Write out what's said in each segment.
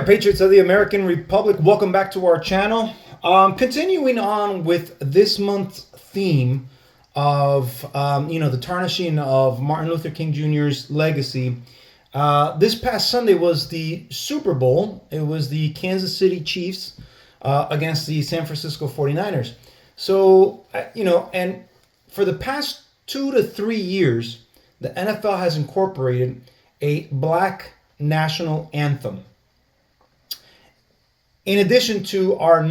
there, Patriots of the American Republic. Welcome back to our channel. Continuing on with this month's theme of, the tarnishing of Martin Luther King Jr.'s legacy. This past Sunday was the Super Bowl. It was the Kansas City Chiefs against the San Francisco 49ers. So, and for the past 2 to 3 years, the NFL has incorporated a black national anthem, in addition to our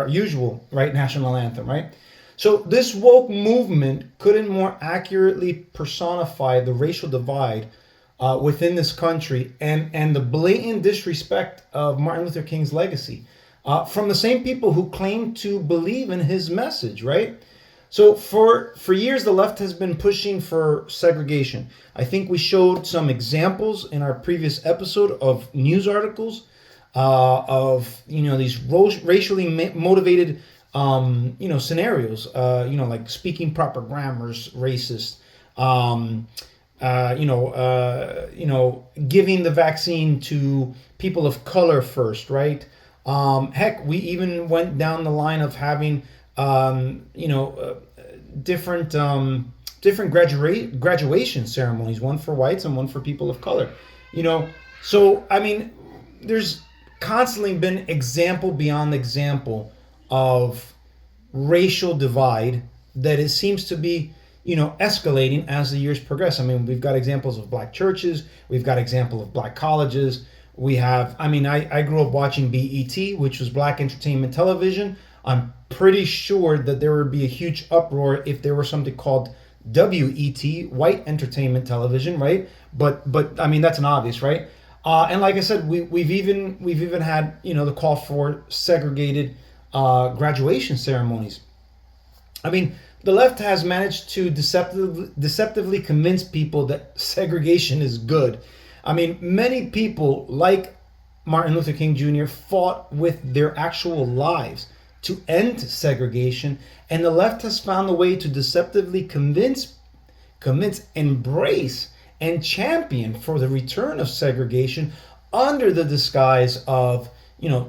usual, right, national anthem, right? So this woke movement couldn't more accurately personify the racial divide within this country and the blatant disrespect of Martin Luther King's legacy from the same people who claim to believe in his message, right? So for years, the left has been pushing for segregation. I think we showed some examples in our previous episode of news articles of these racially motivated scenarios. Like speaking proper grammar's racist. Giving the vaccine to people of color first, right? Heck, we even went down the line of having different graduation ceremonies, one for whites and one for people of color. So I mean, there's constantly been example beyond example of racial divide that it seems to be escalating as the years progress. I mean, we've got examples of black churches, we've got example of black colleges. We have, I grew up watching BET, which was Black Entertainment Television. I'm pretty sure that there would be a huge uproar if there were something called WET, White Entertainment Television, right? But I mean, that's an obvious, right? And like I said, we've even had the call for segregated graduation ceremonies. I mean, the left has managed to deceptively convince people that segregation is good. I mean, many people like Martin Luther King Jr. fought with their actual lives to end segregation, and the left has found a way to deceptively convince, embrace, and champion for the return of segregation under the disguise of,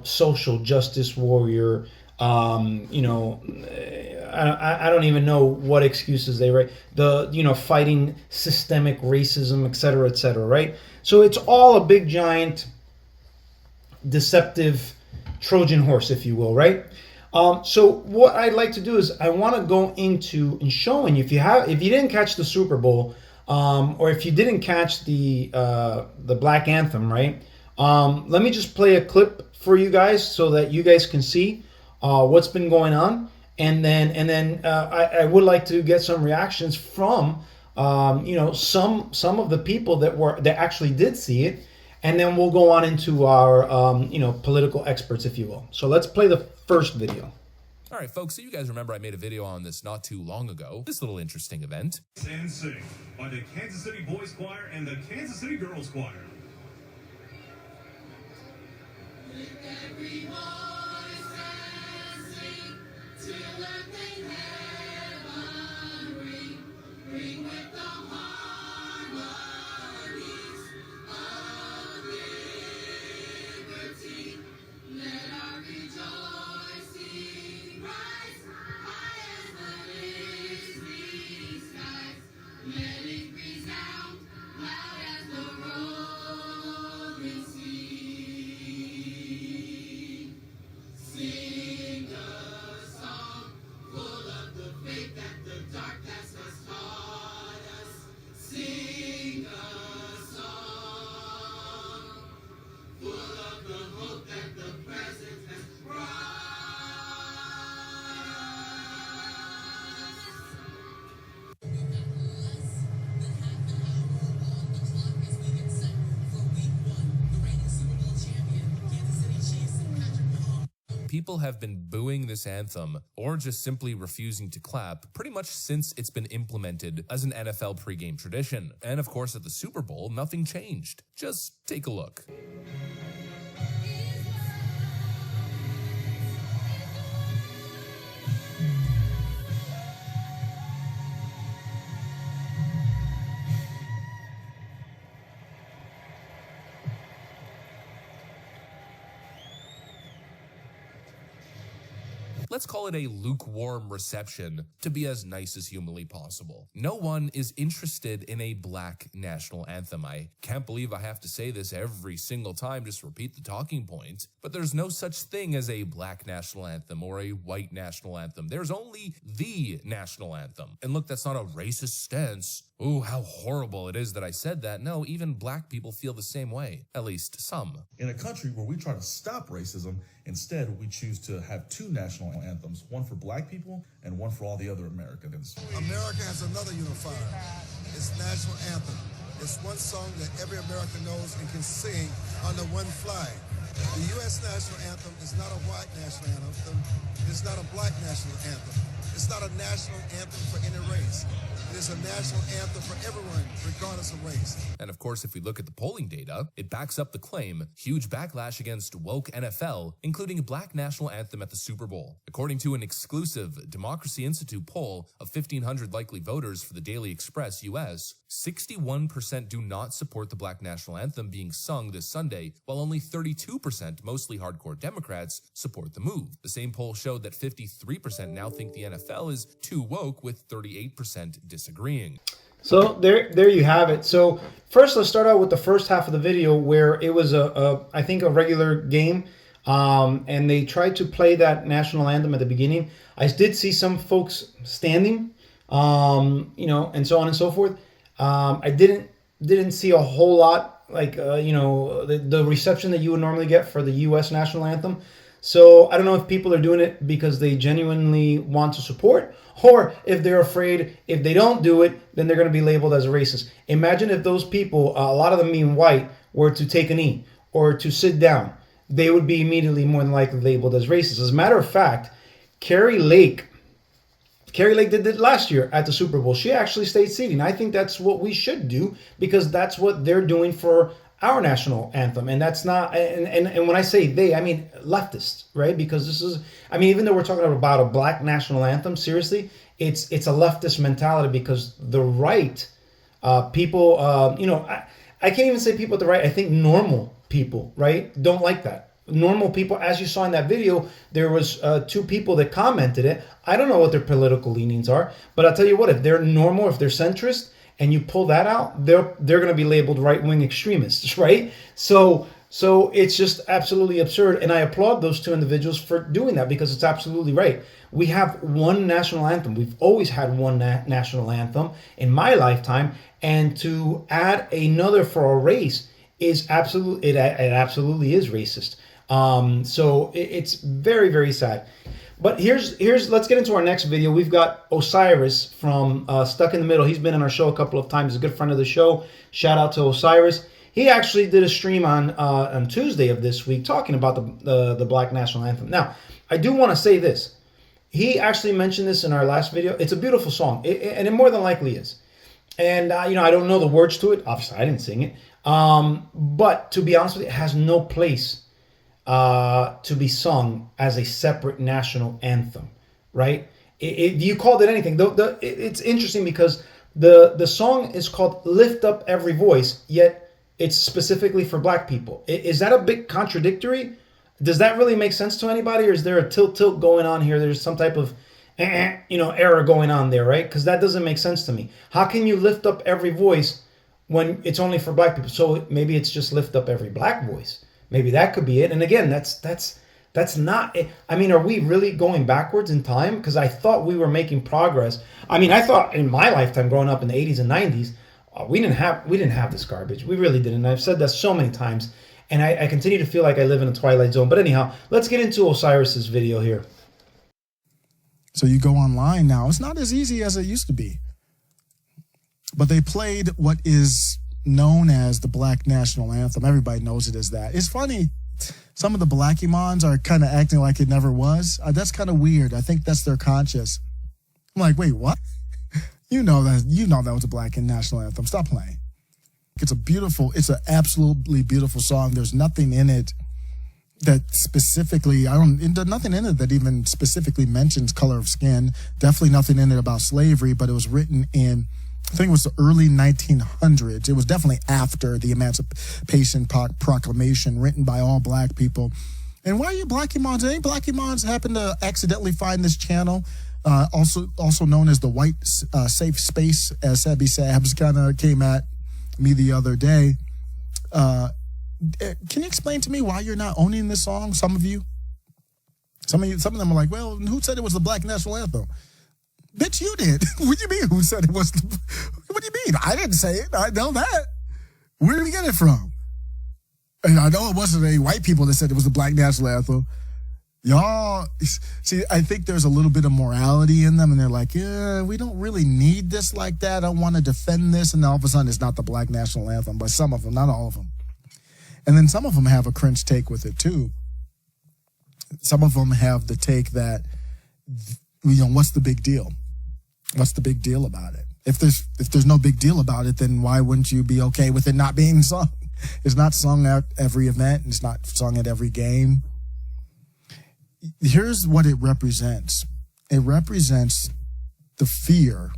social justice warrior. I don't even know what excuses they write. Fighting systemic racism, et cetera, right? So it's all a big giant deceptive Trojan horse, if you will, right? So what I'd like to do is I want to go into and showing you, if you didn't catch the Super Bowl, or if you didn't catch the Black Anthem, right? Let me just play a clip for you guys so that you guys can see what's been going on, and then I would like to get some reactions from some of the people that actually did see it, and then we'll go on into our political experts, if you will. So let's play the first video. All right, folks, so you guys remember I made a video on this not too long ago. This little interesting event. Stand and sing by the Kansas City Boys Choir and the Kansas City Girls Choir. With every voice and sing till earth and heaven ring with the harmonies of liberty. Let our rejoicing rise high as the listening skies. Let it resound loud as the rolling sea. Sing a song full of the faith that the dark past has taught us. Sing a song full of the hope that the present has brought People have been booing this anthem or just simply refusing to clap pretty much since it's been implemented as an NFL pregame tradition. And of course, at the Super Bowl, nothing changed. Just take a look. let's call it a lukewarm reception to be as nice as humanly possible. No one is interested in a black national anthem. I can't believe I have to say this every single time, just repeat the talking point, but there's no such thing as a black national anthem or a white national anthem. There's only the national anthem. And look, that's not a racist stance. Ooh, how horrible it is that I said that. No, even black people feel the same way, at least some. In a country where we try to stop racism, instead we choose to have two national anthems, one for black people and one for all the other Americans. America has another unifier. It's national anthem. It's one song that every American knows and can sing under one flag. The U.S. national anthem is not a white national anthem. It's not a black national anthem. It's not a national anthem for any race. It is a national anthem for everyone, regardless of race. And of course, if we look at the polling data, it backs up the claim. Huge backlash against woke NFL, including a black national anthem at the Super Bowl. According to an exclusive Democracy Institute poll of 1,500 likely voters for the Daily Express US, 61% do not support the black national anthem being sung this Sunday, while only 32%, mostly hardcore Democrats, support the move. The same poll showed that 53% now think the NFL is too woke, with 38% disagreeing. So there you have it. So first, let's start out with the first half of the video where it was I think a regular game, and they tried to play that national anthem at the beginning. I did see some folks standing, and so on and so forth. I didn't see a whole lot like the reception that you would normally get for the U.S. national anthem. So I don't know if people are doing it because they genuinely want to support, or if they're afraid if they don't do it, then they're going to be labeled as a racist. Imagine if those people, a lot of them being white, were to take a knee or to sit down. They would be immediately more than likely labeled as racist. As a matter of fact, Carrie Lake did it last year at the Super Bowl. She actually stayed seating. I think that's what we should do, because that's what they're doing for our national anthem. And that's not, and when I say they, I mean leftists, right? Because this is, I mean, even though we're talking about a black national anthem, seriously, it's a leftist mentality, because the right people, I can't even say people at the right. I think normal people, right, don't like that. Normal people, as you saw in that video, there was two people that commented it. I don't know what their political leanings are, but I'll tell you what, if they're normal, if they're centrist, and you pull that out, they're going to be labeled right-wing extremists, right? So it's just absolutely absurd, and I applaud those two individuals for doing that, because it's absolutely right. We have one national anthem. We've always had one national anthem in my lifetime, and to add another for a race is absolutely, it absolutely is racist. So it's very, very sad. But here's let's get into our next video. We've got Osiris from Stuck in the Middle. He's been on our show a couple of times. He's a good friend of the show. Shout out to Osiris. He actually did a stream on Tuesday of this week talking about the Black National Anthem. Now, I do want to say this. He actually mentioned this in our last video. It's a beautiful song, and it more than likely is. And I don't know the words to it. Obviously, I didn't sing it. But to be honest with you, it has no place to be sung as a separate national anthem, right? You called it anything. It's interesting because the song is called "Lift Up Every Voice," yet it's specifically for black people. Is that a bit contradictory? Does that really make sense to anybody, or is there a tilt going on here? There's some type of error going on there, right? Because that doesn't make sense to me. How can you lift up every voice when it's only for black people? So maybe it's just lift up every black voice. Maybe that could be it. And again, that's not, I mean, are we really going backwards in time? Because I thought we were making progress. I mean, I thought in my lifetime growing up in the 80s and 90s, we didn't have this garbage. We really didn't. I've said that so many times, and I continue to feel like I live in a twilight zone. But anyhow, let's get into Osiris's video here. So you go online now. It's not as easy as it used to be. But they played what is known as the Black National Anthem. Everybody knows it as that. It's funny. Some of the Black Imams are kind of acting like it never was. That's kind of weird. I think that's their conscience. I'm like, wait, what? You know that was a Black National Anthem. Stop playing. It's an absolutely beautiful song. There's nothing in it that specifically, nothing in it that even specifically mentions color of skin. Definitely nothing in it about slavery, but it was written in, I think it was the early 1900s. It was definitely after the Emancipation Proclamation, written by all black people. And why are you Blackie Mons? Any Blackie Mons happen to accidentally find this channel, also known as the White Safe Space, as Sabby Sabs kind of came at me the other day. Can you explain to me why you're not owning this song? Some of them are like, well, who said it was the Black National Anthem? Bitch, you did. What do you mean? Who said it was? What do you mean? I didn't say it. I know that. Where did we get it from? And I know it wasn't any white people that said it was the Black National Anthem. Y'all, see, I think there's a little bit of morality in them, and they're like, yeah, we don't really need this like that. I want to defend this, and then all of a sudden it's not the Black National Anthem, but some of them, not all of them. And then some of them have a cringe take with it too. Some of them have the take that, what's the big deal? What's the big deal about it? If there's no big deal about it, then why wouldn't you be okay with it not being sung? It's not sung at every event. It's not sung at every game. Here's what it represents. It represents the fear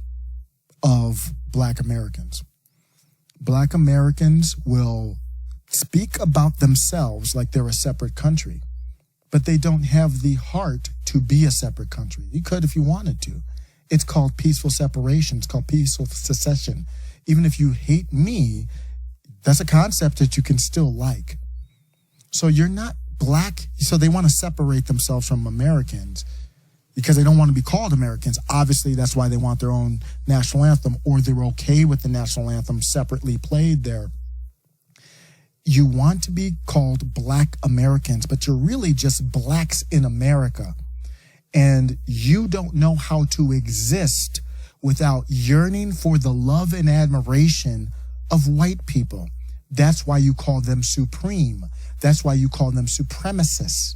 of Black Americans. Black Americans will speak about themselves like they're a separate country, but they don't have the heart to be a separate country. You could if you wanted to. It's called peaceful separation. It's called peaceful secession. Even if you hate me, that's a concept that you can still like. So you're not Black. So they want to separate themselves from Americans because they don't want to be called Americans. Obviously, that's why they want their own national anthem, or they're okay with the national anthem separately played there. You want to be called Black Americans, but you're really just blacks in America. And you don't know how to exist without yearning for the love and admiration of white people. That's why you call them supreme. That's why you call them supremacists,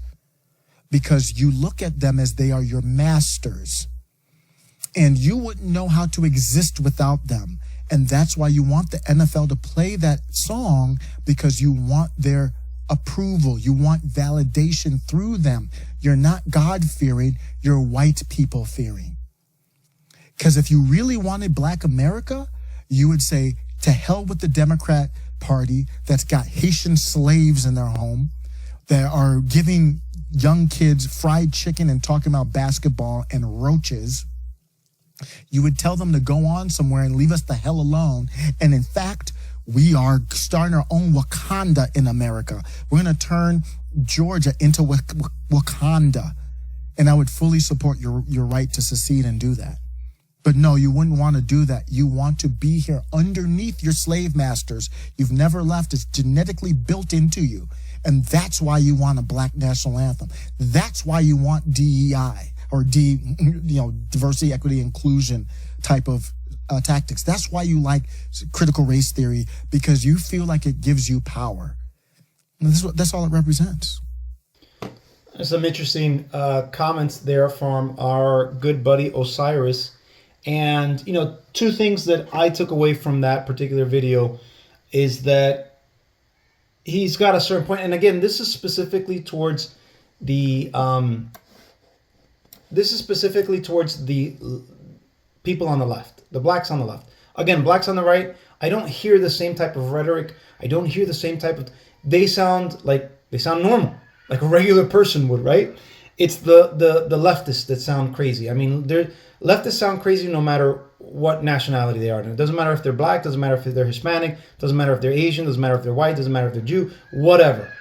because you look at them as they are your masters, and you wouldn't know how to exist without them. And that's why you want the NFL to play that song, because you want their approval. You want validation through them. You're not God-fearing, you're white people-fearing. Because if you really wanted Black America, you would say, to hell with the Democrat Party that's got Haitian slaves in their home, that are giving young kids fried chicken and talking about basketball and roaches. You would tell them to go on somewhere and leave us the hell alone. And in fact, we are starting our own Wakanda in America. We're going to turn Georgia into Wakanda. And I would fully support your right to secede and do that. But no, you wouldn't want to do that. You want to be here underneath your slave masters. You've never left. It's genetically built into you. And that's why you want a Black national anthem. That's why you want DEI or diversity, equity, inclusion type of tactics. That's why you like critical race theory, because you feel like it gives you power. And that's all it represents. There's some interesting comments there from our good buddy Osiris. And, two things that I took away from that particular video is that he's got a certain point. And again, this is specifically towards the people on the left, the blacks on the left. Again, blacks on the right, I don't hear the same type of rhetoric. I don't hear the same type of, they sound normal, like a regular person would, right? It's the leftists that sound crazy. I mean, leftists sound crazy no matter what nationality they are. And it doesn't matter if they're Black, doesn't matter if they're Hispanic, doesn't matter if they're Asian, doesn't matter if they're white, doesn't matter if they're Jew, whatever.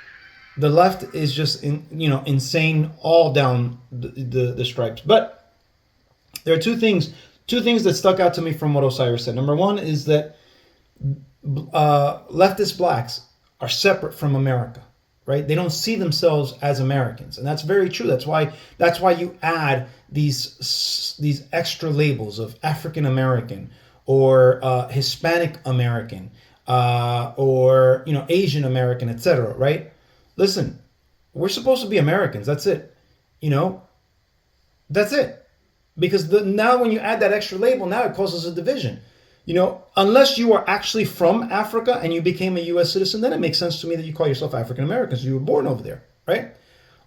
The left is just insane all down the stripes. But there are two things that stuck out to me from what Osiris said. Number one is that leftist blacks are separate from America, right? They don't see themselves as Americans, and that's very true. That's why you add these extra labels of African American or Hispanic American or Asian American, etc. Right? Listen, we're supposed to be Americans. That's it. That's it. Because now when you add that extra label, now it causes a division. Unless you are actually from Africa and you became a U.S. citizen, then it makes sense to me that you call yourself African American, because you were born over there, right?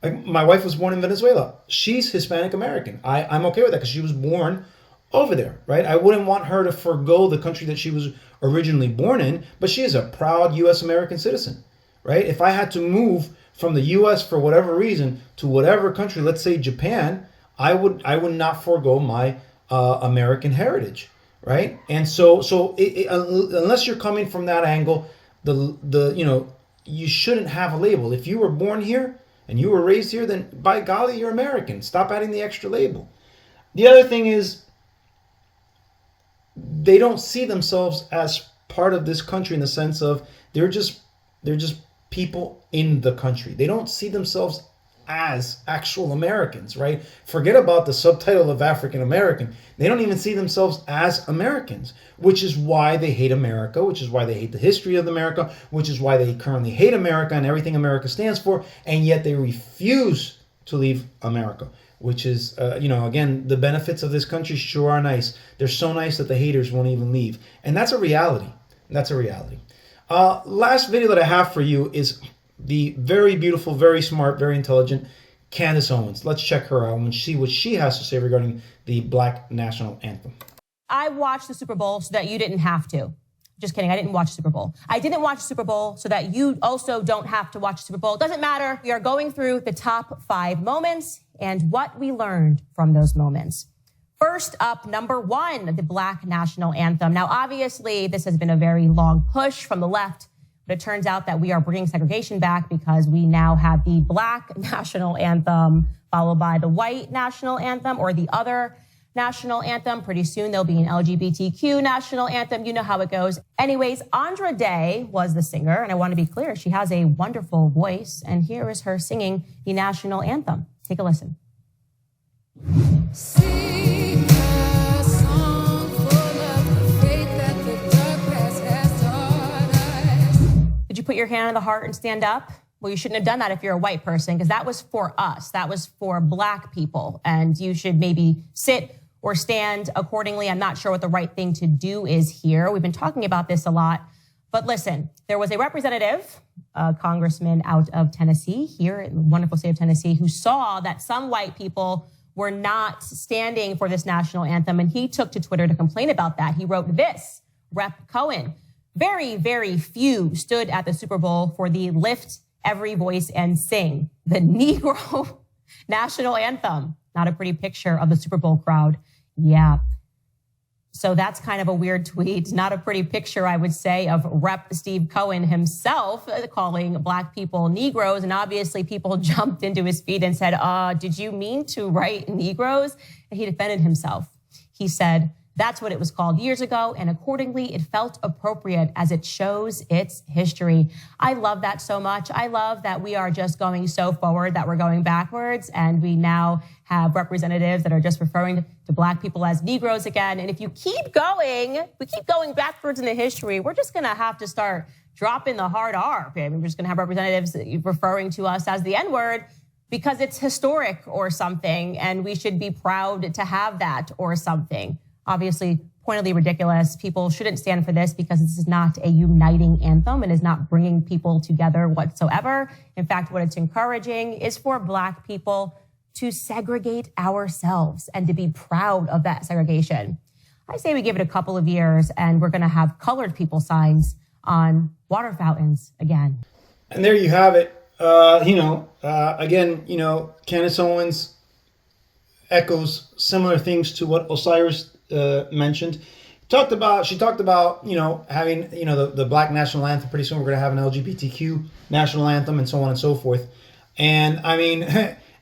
Like, my wife was born in Venezuela. She's Hispanic American. I'm okay with that because she was born over there, right? I wouldn't want her to forgo the country that she was originally born in, but she is a proud U.S. American citizen, right? If I had to move from the U.S. for whatever reason to whatever country, let's say Japan, I would not forego my American heritage, right? And unless you're coming from that angle, you shouldn't have a label. If you were born here and you were raised here, then by golly, you're American. Stop adding the extra label. The other thing is, they don't see themselves as part of this country in the sense of they're just people in the country. They don't see themselves as actual Americans, right? Forget about the subtitle of African American. They don't even see themselves as Americans, which is why they hate America, which is why they hate the history of America, which is why they currently hate America and everything America stands for, and yet they refuse to leave America, which is, again, the benefits of this country sure are nice. They're so nice that the haters won't even leave. And that's a reality. That's a reality. Last video that I have for you is the very beautiful, very smart, very intelligent Candace Owens. Let's check her out and see what she has to say regarding the Black National Anthem. I watched the Super Bowl so that you didn't have to. Just kidding, I didn't watch the Super Bowl. I didn't watch the Super Bowl so that you also don't have to watch the Super Bowl. It doesn't matter. We are going through the top 5 moments and what we learned from those moments. First up, number 1, the Black National Anthem. Now, obviously, this has been a very long push from the left, but it turns out that we are bringing segregation back because we now have the Black National Anthem followed by the White National Anthem or the other National Anthem. Pretty soon there'll be an LGBTQ National Anthem. You know how it goes. Anyways, Andra Day was the singer, and I want to be clear, she has a wonderful voice, and here is her singing the National Anthem. Take a listen. Sing a song full of the faith that the dark past has taught us. Did you put your hand on the heart and stand up? Well, you shouldn't have done that if you're a white person, because that was for us. That was for Black people. And you should maybe sit or stand accordingly. I'm not sure what the right thing to do is here. We've been talking about this a lot. But listen, there was a representative, a congressman out of Tennessee, here in the wonderful state of Tennessee, who saw that some white people were not standing for this national anthem. And he took to Twitter to complain about that. He wrote this, Rep. Cohen. Very, very few stood at the Super Bowl for the Lift Every Voice and Sing, the Negro national anthem. Not a pretty picture of the Super Bowl crowd. Yeah. So that's kind of a weird tweet. Not a pretty picture, I would say, of Rep. Steve Cohen himself calling Black people Negroes. And obviously people jumped into his feet and said, did you mean to write Negroes? And he defended himself. He said, that's what it was called years ago, and accordingly, it felt appropriate as it shows its history. I love that so much. I love that we are just going so forward that we're going backwards, and we now have representatives that are just referring to Black people as Negroes again. And if you keep going, we keep going backwards in the history, we're just going to have to start dropping the hard R. I mean, we're just going to have representatives referring to us as the N-word because it's historic or something, and we should be proud to have that or something. Obviously, pointedly ridiculous. People shouldn't stand for this because this is not a uniting anthem and is not bringing people together whatsoever. In fact, what it's encouraging is for Black people to segregate ourselves and to be proud of that segregation. I say we give it a couple of years and we're going to have colored people signs on water fountains again. And there you have it. Again, Candace Owens echoes similar things to what Osiris mentioned. She talked about, having, the Black National Anthem. Pretty soon we're going to have an LGBTQ National Anthem and so on and so forth. And I mean,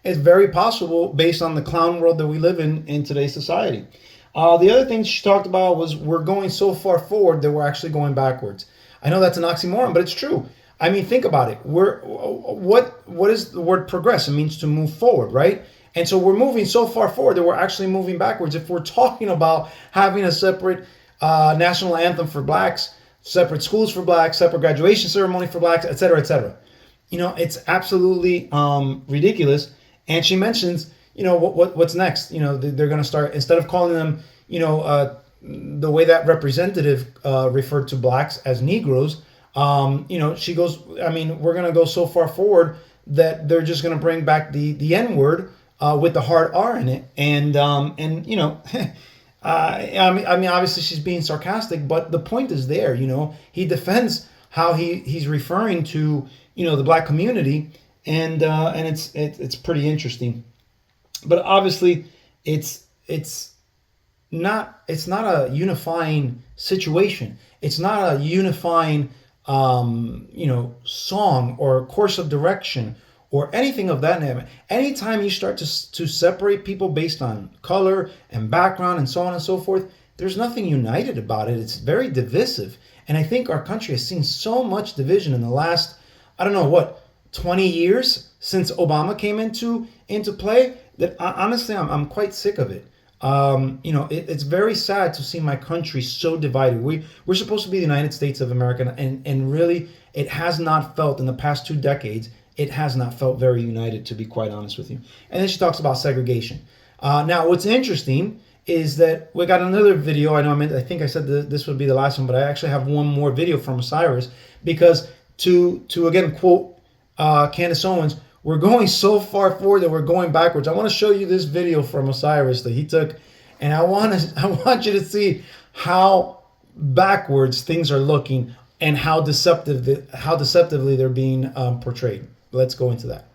it's very possible based on the clown world that we live in today's society. The other thing she talked about was we're going so far forward that we're actually going backwards. I know that's an oxymoron, but it's true. I mean, think about it. What is the word progress? It means to move forward, right? And so we're moving so far forward that we're actually moving backwards. If we're talking about having a separate national anthem for Blacks, separate schools for Blacks, separate graduation ceremony for Blacks, et cetera, et cetera. It's absolutely ridiculous. And she mentions, what's next? They're going to start, instead of calling them, the way that representative referred to Blacks as Negroes, she goes, we're going to go so far forward that they're just going to bring back the N-word with the hard R in it. And obviously she's being sarcastic, but the point is there. He defends how he's referring to, the black community, and it's pretty interesting. But obviously, it's not a unifying situation. It's not a unifying song or course of direction or anything of that nature. Anytime you start to separate people based on color and background and so on and so forth, there's nothing united about it. It's very divisive. And I think our country has seen so much division in the last, 20 years since Obama came into play, that honestly, I'm quite sick of it. It's very sad to see my country so divided. We're supposed to be the United States of America, and really, it has not felt in the past 2 decades. It has not felt very united, to be quite honest with you. And then she talks about segregation. Now, what's interesting is that we got another video. I think I said this would be the last one, but I actually have one more video from Osiris, because to again quote Candace Owens, we're going so far forward that we're going backwards. I want to show you this video from Osiris that he took, and I want you to see how backwards things are looking and how deceptively they're being portrayed. Let's go into that.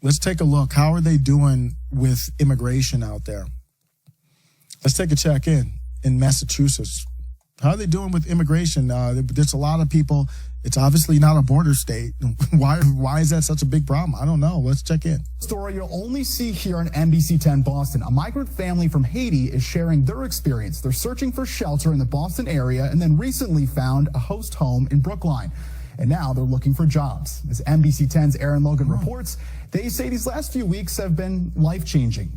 Let's take a look. How are they doing with immigration out there? Let's take a check in Massachusetts. How are they doing with immigration? There's a lot of people. It's obviously not a border state. Why is that such a big problem? I don't know. Let's check in. Story you'll only see here on NBC 10 Boston. A migrant family from Haiti is sharing their experience. They're searching for shelter in the Boston area and then recently found a host home in Brookline. And now they're looking for jobs. As NBC 10's Aaron Logan reports, they say these last few weeks have been life-changing.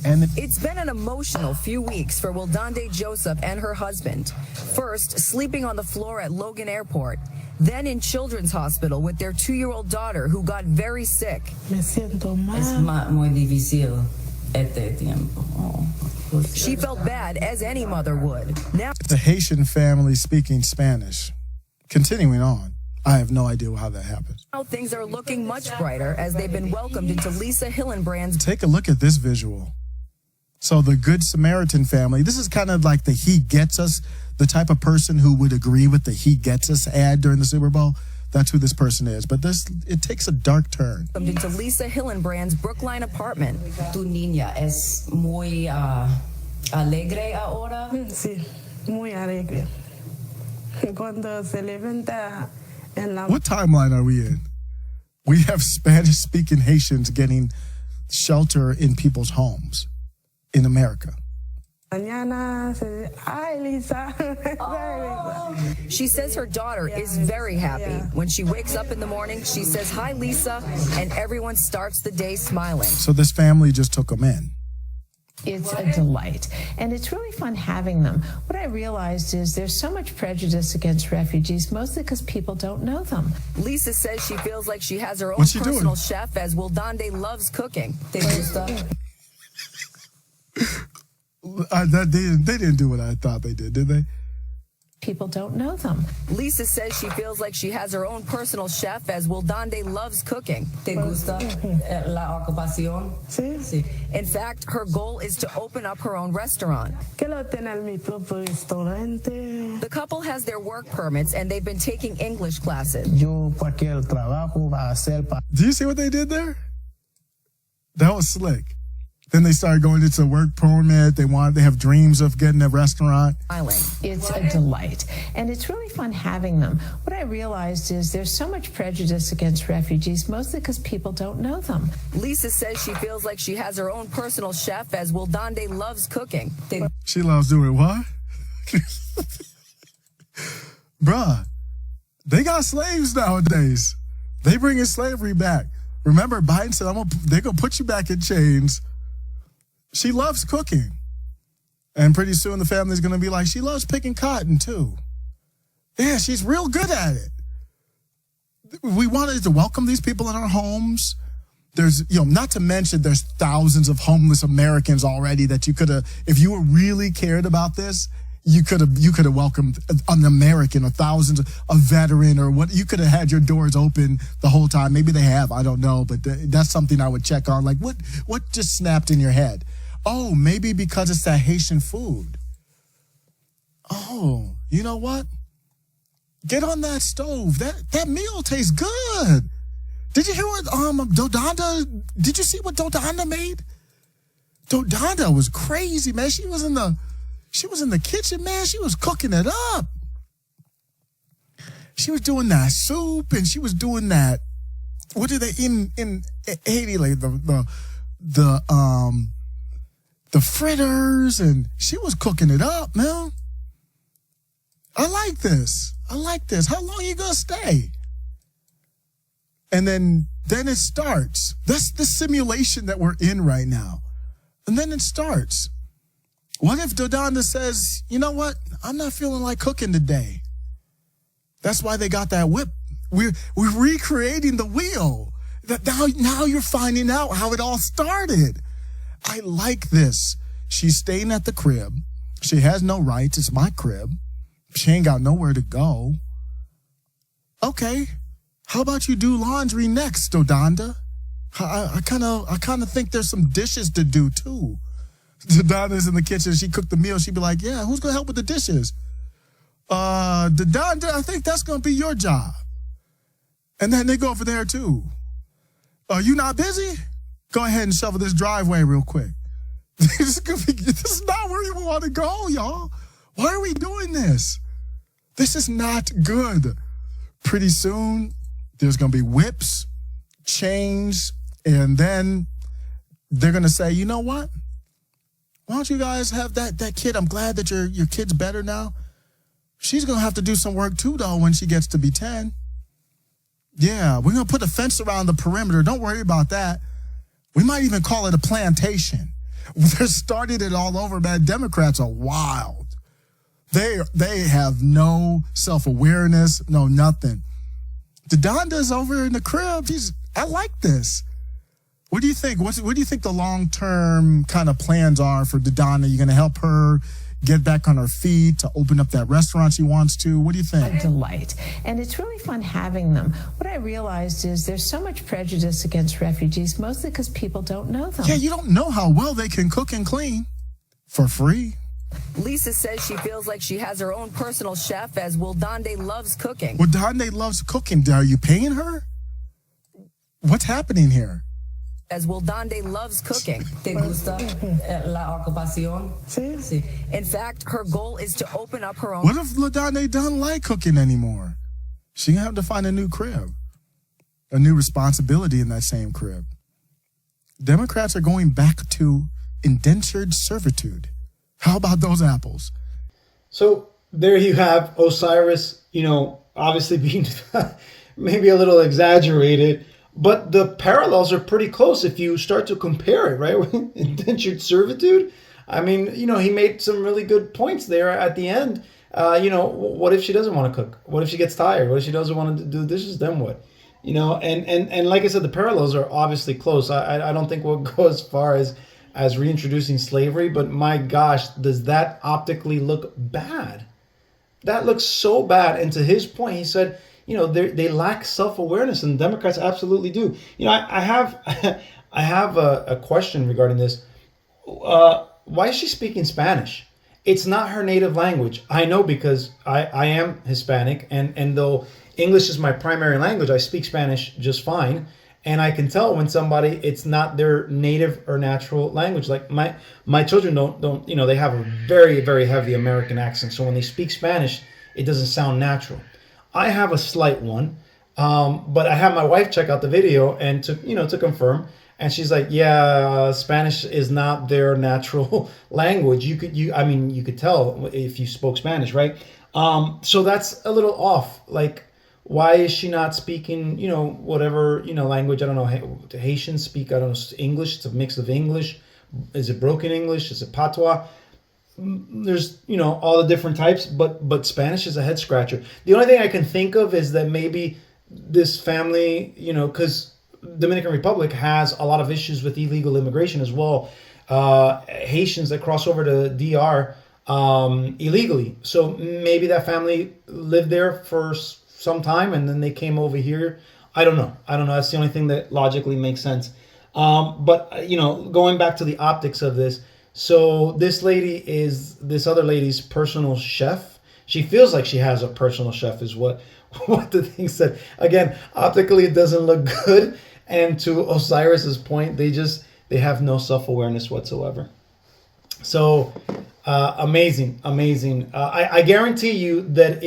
And it's been an emotional few weeks for Wildande Joseph and her husband. First, sleeping on the floor at Logan Airport, then in Children's Hospital with their 2-year-old daughter who got very sick. She felt bad, as any mother would. Now, the Haitian family speaking Spanish. Continuing on, I have no idea how that happened. Now things are looking much brighter as they've been welcomed into Lisa Hillenbrand's. Take a look at this visual. So the Good Samaritan family, this is kind of like the He Gets Us, the type of person who would agree with the He Gets Us ad during the Super Bowl. That's who this person is. But it takes a dark turn. Welcomed into Lisa Hillenbrand's Brookline apartment. Tu niña es muy alegre ahora. Sí, muy alegre. Cuando se levanta en la... What timeline are we in? We have Spanish-speaking Haitians getting shelter in people's homes in America. She says her daughter is very happy. When she wakes up in the morning, she says, "Hi, Lisa," and everyone starts the day smiling. So this family just took them in. It's a delight, and it's really fun having them. What I realized is there's so much prejudice against refugees, mostly because people don't know them. Lisa says she feels like she has her own personal chef, as Wildande loves cooking. They didn't do what I thought they did they? People don't know them. Lisa says she feels like she has her own personal chef, as Wildande loves cooking. ¿Te gusta la ocupación? Sí. Sí. In fact, her goal is to open up her own restaurant. The couple has their work permits and they've been taking English classes. Do you see what they did there? That was slick. Then they started going into work permit. They have dreams of getting a restaurant. It's a delight, and it's really fun having them. What I realized is there's so much prejudice against refugees, mostly because people don't know them. Lisa says she feels like she has her own personal chef, as Wildande loves cooking. She loves doing what? Bruh, they got slaves nowadays. They bringing slavery back. Remember, Biden said, they're going to put you back in chains. She loves cooking. And pretty soon the family's going to be like, she loves picking cotton too. Yeah, she's real good at it. We wanted to welcome these people in our homes. There's, not to mention there's thousands of homeless Americans already that you could have, if you were really cared about this, you could have welcomed an American or thousands, a veteran or what. You could have had your doors open the whole time. Maybe they have, I don't know, but that's something I would check on. Like what just snapped in your head? Oh, maybe because it's that Haitian food. Oh, you know what? Get on that stove. That meal tastes good. Did you hear what did you see what Dodonda made? Dodonda was crazy, man. She was in the kitchen, man. She was cooking it up. She was doing that soup, and she was doing that. What do they in Haiti, like the fritters, and she was cooking it up, man. I like this. How long you gonna stay? And then it starts. That's the simulation that we're in right now. And then it starts. What if Dodonda says, you know what? I'm not feeling like cooking today. That's why they got that whip. We're recreating the wheel. That now you're finding out how it all started. I like this. She's staying at the crib. She has no rights. It's my crib. She ain't got nowhere to go. Okay. How about you do laundry next, Dodonda? I kind of think there's some dishes to do too. Dodonda's in the kitchen. She cooked the meal. She'd be like, yeah, who's going to help with the dishes? Dodonda, I think that's going to be your job. And then they go over there too. You not busy? Go ahead and shovel this driveway real quick. This is not where you want to go, y'all. Why are we doing this? This is not good. Pretty soon, there's going to be whips, chains, and then they're going to say, you know what? Why don't you guys have that kid? I'm glad that your kid's better now. She's going to have to do some work too, though, when she gets to be 10. Yeah, we're going to put a fence around the perimeter. Don't worry about that. We might even call it a plantation. They're starting it all over, man. Democrats are wild. They have no self-awareness, no nothing. Dodonda's over in the crib. I like this. What do you think? What do you think the long-term kind of plans are for Dodonda? You going to help her get back on her feet to open up that restaurant she wants to? What do you think? A delight. And it's really fun having them. What I realized is there's so much prejudice against refugees, mostly because people don't know them. Yeah, you don't know how well they can cook and clean for free. Lisa says she feels like she has her own personal chef, as Wildande loves cooking. Wildande loves cooking. Are you paying her? What's happening here? As Wildande loves cooking. ¿Te gusta la ocupación? Sí. In fact, her goal is to open up her own. What if Wildande doesn't like cooking anymore? She's going to have to find a new crib, a new responsibility in that same crib. Democrats are going back to indentured servitude. How about those apples? So there you have Osiris, obviously being maybe a little exaggerated, but the parallels are pretty close if you start to compare it, right? Indentured servitude. I mean, he made some really good points there at the end. What if she doesn't want to cook? What if she gets tired? What if she doesn't want to do the dishes? Then what? And like I said, the parallels are obviously close. I don't think we'll go as far as reintroducing slavery, but my gosh, does that optically look bad? That looks so bad. And to his point, he said, they lack self-awareness, and Democrats absolutely do. I have a question regarding this. Why is she speaking Spanish? It's not her native language. I know, because I am Hispanic, and though English is my primary language, I speak Spanish just fine. And I can tell when somebody, it's not their native or natural language. Like my children don't they have a very, very heavy American accent. So when they speak Spanish, it doesn't sound natural. I have a slight one, but I had my wife check out the video and to confirm. And she's like, yeah, Spanish is not their natural language. You could tell if you spoke Spanish, right? So that's a little off. Like, why is she not speaking, whatever, language? I don't know. Haitians speak, I don't know, English. It's a mix of English. Is it broken English? Is it patois? There's, all the different types, but Spanish is a head scratcher. The only thing I can think of is that maybe this family, because Dominican Republic has a lot of issues with illegal immigration as well. Haitians that cross over to DR illegally. So maybe that family lived there for some time and then they came over here. I don't know. That's the only thing that logically makes sense. But going back to the optics of this. So this lady is this other lady's personal chef. She feels like she has a personal chef, is what the thing said. Again, optically it doesn't look good, and to Osiris's point, they have no self-awareness whatsoever. So amazing. I guarantee you that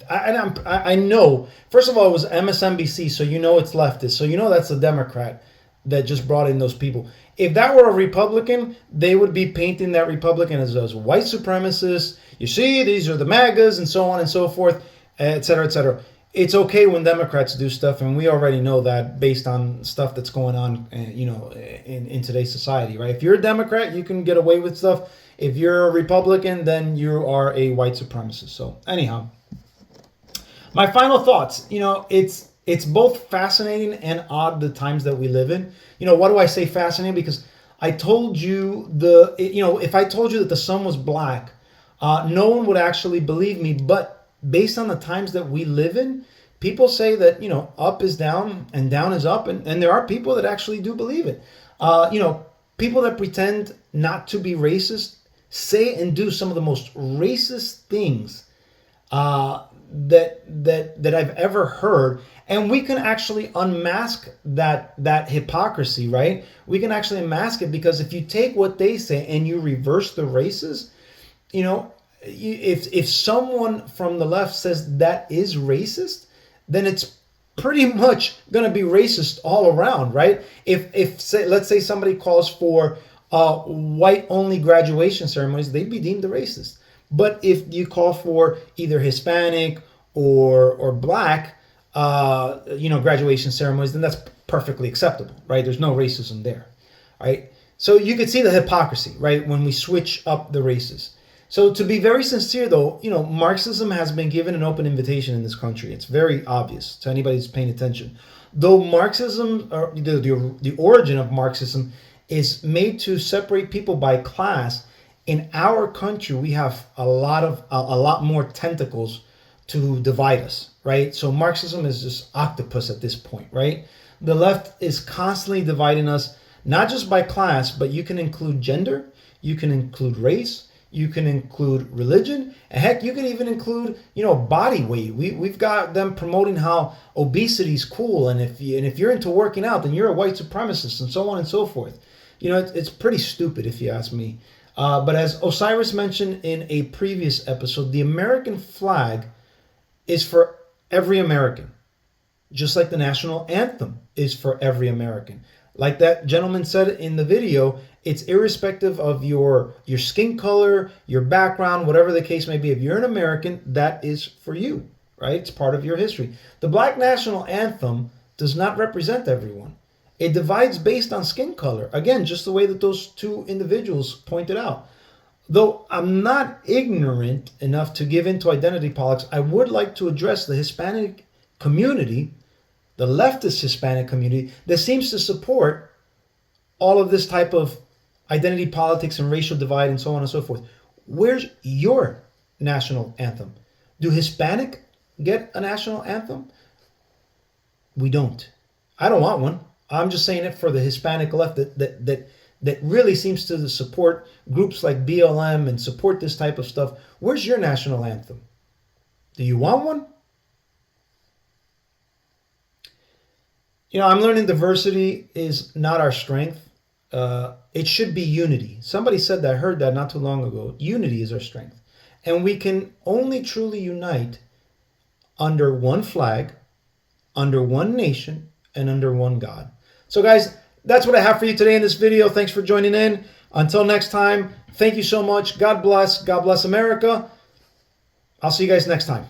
I know, first of all, it was MSNBC, so you know it's leftist, so you know that's a Democrat that just brought in those people. If that were a Republican, they would be painting that Republican as white supremacists. You see, these are the MAGAs and so on and so forth, et cetera, et cetera. It's okay when Democrats do stuff, and we already know that based on stuff that's going on, in today's society, right? If you're a Democrat, you can get away with stuff. If you're a Republican, then you are a white supremacist. So anyhow, my final thoughts, it's both fascinating and odd the times that we live in. Why do I say fascinating? Because I told you if I told you that the sun was black, no one would actually believe me. But based on the times that we live in, people say that, up is down and down is up. And there are people that actually do believe it. People that pretend not to be racist say and do some of the most racist things that I've ever heard. And we can actually unmask that hypocrisy, right? We can actually unmask it, because if you take what they say and you reverse the races, if someone from the left says that is racist, then it's pretty much going to be racist all around, right? Let's say somebody calls for white-only graduation ceremonies, they'd be deemed a racist. But if you call for either Hispanic or black, graduation ceremonies, then that's perfectly acceptable, right? There's no racism there, right? So you could see the hypocrisy, right, when we switch up the races. So to be very sincere, though, Marxism has been given an open invitation in this country. It's very obvious to anybody who's paying attention. Though Marxism, or the origin of Marxism, is made to separate people by class, in our country we have a lot more tentacles to divide us, right? So Marxism is just octopus at this point, right? The left is constantly dividing us, not just by class, but you can include gender, you can include race, you can include religion, and heck, you can even include, body weight. We've got them promoting how obesity is cool, and if you're into working out, then you're a white supremacist, and so on and so forth. It's pretty stupid if you ask me. But as Osiris mentioned in a previous episode, the American flag is for every American, just like the national anthem is for every American. Like that gentleman said in the video, it's irrespective of your skin color, your background, whatever the case may be. If you're an American, that is for you, right? It's part of your history. The Black National Anthem does not represent everyone. It divides based on skin color. Again, just the way that those two individuals pointed out. Though I'm not ignorant enough to give into identity politics, I would like to address the Hispanic community, the leftist Hispanic community, that seems to support all of this type of identity politics and racial divide and so on and so forth. Where's your national anthem? Do Hispanic get a national anthem? We don't. I don't want one. I'm just saying it for the Hispanic left that really seems to support groups like BLM and support this type of stuff. Where's your national anthem? Do you want one? I'm learning diversity is not our strength. It should be unity. Somebody said that, I heard that not too long ago. Unity is our strength. And we can only truly unite under one flag, under one nation, and under one God. So guys, that's what I have for you today in this video. Thanks for joining in. Until next time, thank you so much. God bless. God bless America. I'll see you guys next time.